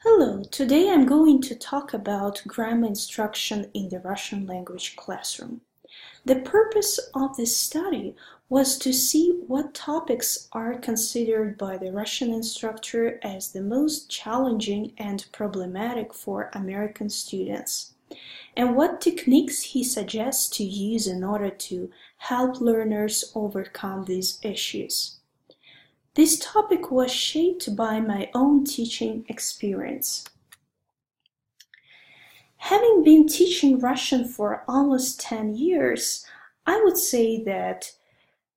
Hello, today I'm going to talk about grammar instruction in the Russian language classroom. The purpose of this study was to see what topics are considered by the Russian instructor as the most challenging and problematic for American students, and what techniques he suggests to use in order to help learners overcome these issues. This topic was shaped by my own teaching experience. Having been teaching Russian for almost 10 years, I would say that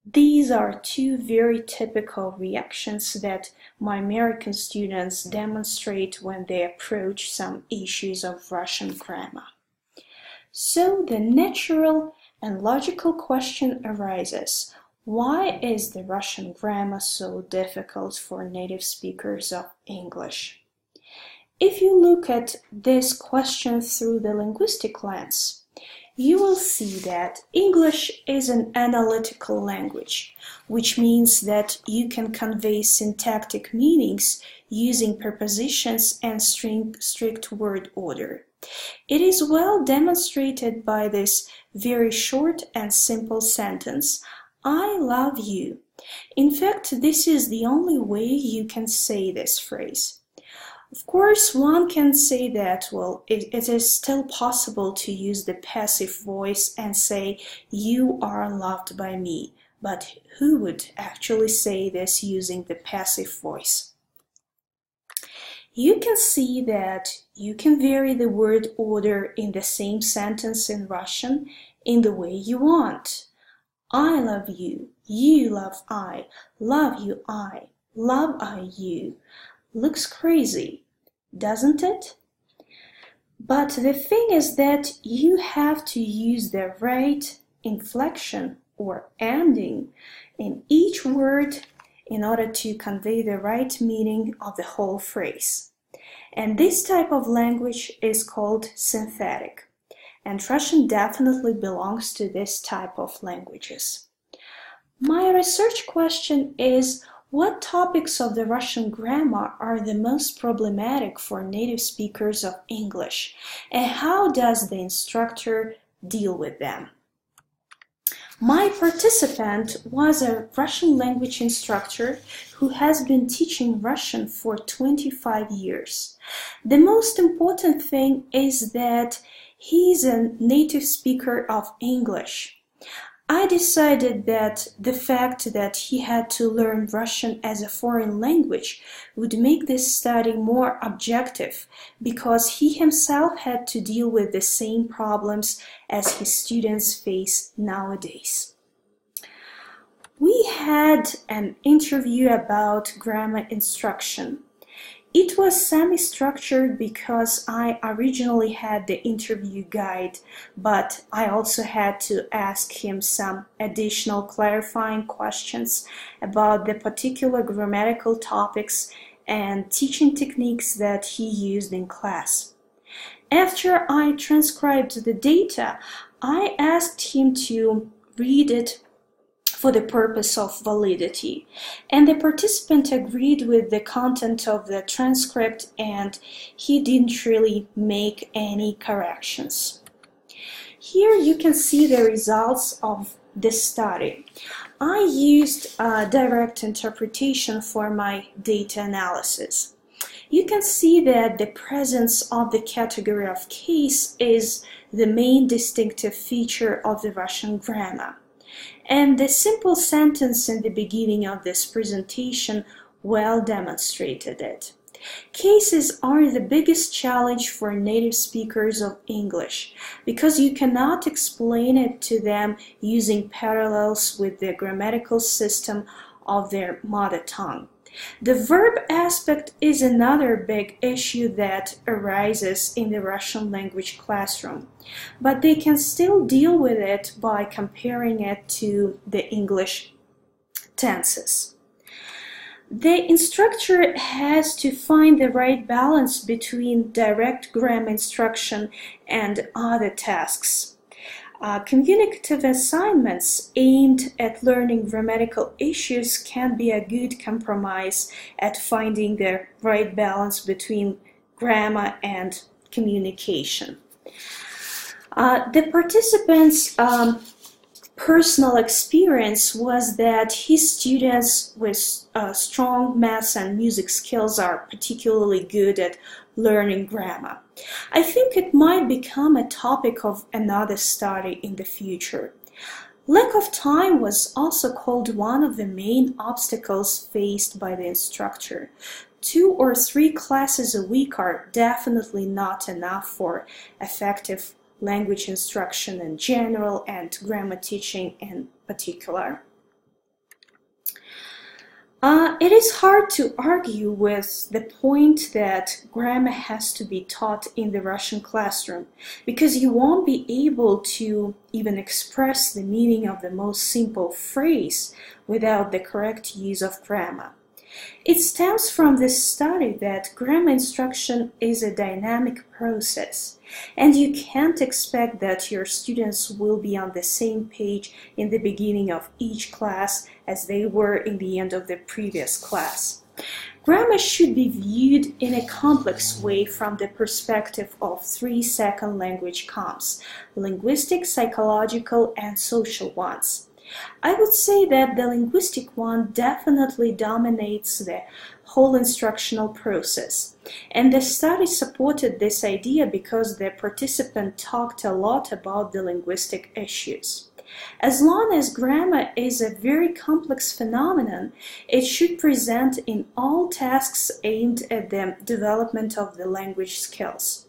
these are two very typical reactions that my American students demonstrate when they approach some issues of Russian grammar. So the natural and logical question arises: why is the Russian grammar so difficult for native speakers of English? If you look at this question through the linguistic lens, you will see that English is an analytical language, which means that you can convey syntactic meanings using prepositions and strict word order. It is well demonstrated by this very short and simple sentence: I love you. In fact, this is the only way you can say this phrase. Of course, one can say that, it is still possible to use the passive voice and say, you are loved by me. But who would actually say this using the passive voice? You can see that you can vary the word order in the same sentence in Russian in the way you want. I love you, you love I, love you I, love I you. Looks crazy, doesn't it? But the thing is that you have to use the right inflection or ending in each word in order to convey the right meaning of the whole phrase. And this type of language is called synthetic. And Russian definitely belongs to this type of languages. My research question is, what topics of the Russian grammar are the most problematic for native speakers of English, and how does the instructor deal with them? My participant was a Russian language instructor who has been teaching Russian for 25 years. The most important thing is that he is a native speaker of English. I decided that the fact that he had to learn Russian as a foreign language would make this study more objective, because he himself had to deal with the same problems as his students face nowadays. We had an interview about grammar instruction. It was semi-structured because I originally had the interview guide, but I also had to ask him some additional clarifying questions about the particular grammatical topics and teaching techniques that he used in class. After I transcribed the data, I asked him to read it for the purpose of validity, and the participant agreed with the content of the transcript, and he didn't really make any corrections. Here you can see the results of this study. I used direct interpretation for my data analysis. You can see that the presence of the category of case is the main distinctive feature of the Russian grammar. And the simple sentence in the beginning of this presentation well demonstrated it. Cases are the biggest challenge for native speakers of English, because you cannot explain it to them using parallels with the grammatical system of their mother tongue. The verb aspect is another big issue that arises in the Russian language classroom, but they can still deal with it by comparing it to the English tenses. The instructor has to find the right balance between direct grammar instruction and other tasks. Communicative assignments aimed at learning grammatical issues can be a good compromise at finding the right balance between grammar and communication. The participants' personal experience was that his students with strong math and music skills are particularly good at learning grammar. I think it might become a topic of another study in the future. Lack of time was also called one of the main obstacles faced by the instructor. 2 or 3 classes a week are definitely not enough for effective language instruction in general and grammar teaching in particular. It is hard to argue with the point that grammar has to be taught in the Russian classroom, because you won't be able to even express the meaning of the most simple phrase without the correct use of grammar. It stems from this study that grammar instruction is a dynamic process, and you can't expect that your students will be on the same page in the beginning of each class as they were in the end of the previous class. Grammar should be viewed in a complex way from the perspective of 3 second language comps: linguistic, psychological, and social ones. I would say that the linguistic one definitely dominates the whole instructional process, and the study supported this idea because the participant talked a lot about the linguistic issues. As long as grammar is a very complex phenomenon, it should present in all tasks aimed at the development of the language skills.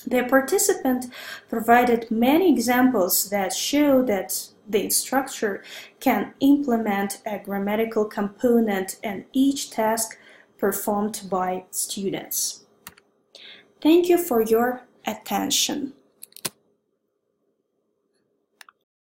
The participant provided many examples that show that the instructor can implement a grammatical component in each task performed by students. Thank you for your attention.